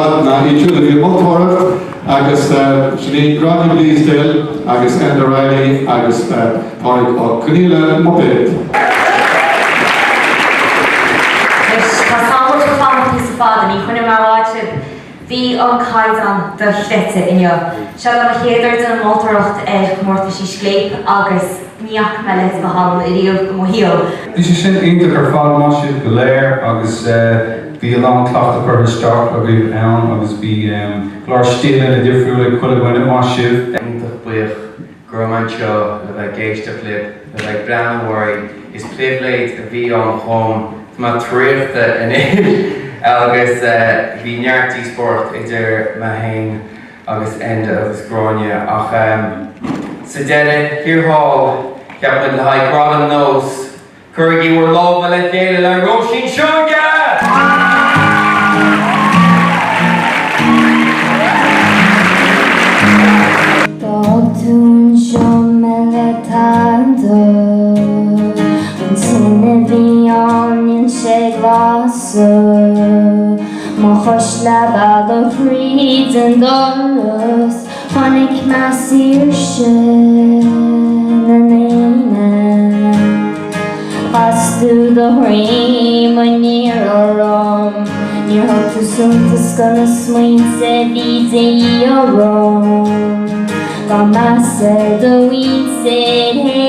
Rod na Ichula fi Motor, agus Sinead Rodney Bleasdale, agus Enda Riley, agus Pádraig Ó Conghaile Moped. Ní chunne máráte bhí an caiidan do llite inniu. Se an chéidir den mótarocht mórta sí scléip agus níach meile go hall I riomh go mhiíol. Bhí sé sin ionach ar fáil máisiú go léir agus bhí an cleachta chu isteach a bhí ann agus bhí chláir stíle a difriúla chuile bhaine máisiú. Ionach buíoch gromain seo le bheith géisteach libh le bheith breanmhairí is plébléid a bhí an chum má tríochta in agus bhí neartí sport idir Mahain agus Enda agus Gráine ach sa deire hiorthall ceapan le haid grad an nós chuirgí bhfuair lábha le chéile le Róisín Seoga! Dátún seo meile tanda an sinna bhí anin sé glasú má chus le bhealach riad an doras tháinig meas ír sin na naine Chasú do thraim a níor orm níor thugtú suntas go na smaointe bhí daoí orm Ga measa do mhuinte hé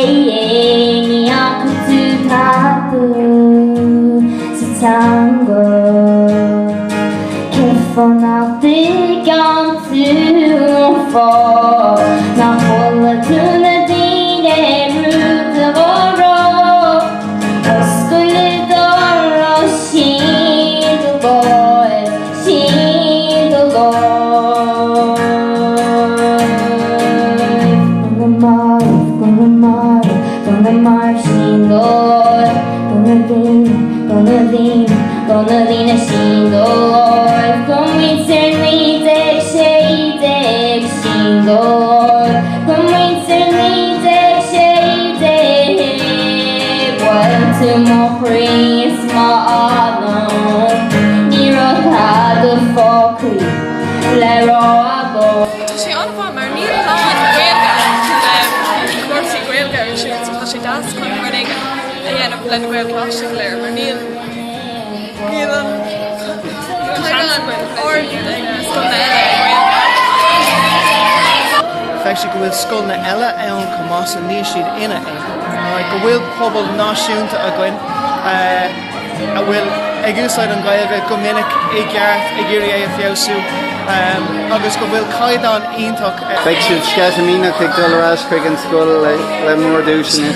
ní acu tú tapu sa teanga Fona big on to fall Now full of tuna dean and root of a row A school door she the boy Gonna she Lord Gonna lean a she Lord Come with certainly take shade Lord Come with certainly take shade What to more praise my Adam Near a had a folky Let all go She on for my new line Gorsi Grailga and she dance running again of Glen Grail Classic Lair Neil Feicse go bhfuil scoil na eile ann comás a níos siad ina é. Go bhfuil pobl náisiúnta a gcuin a bhfuil ag úsáid an Gaeilge go minic i gceart ag iarraidh é a fiosú agus go bhfuil caighdeán iontach. Feicse sceas a mínach ag dul arás chuig an scoil le mór dúis in it.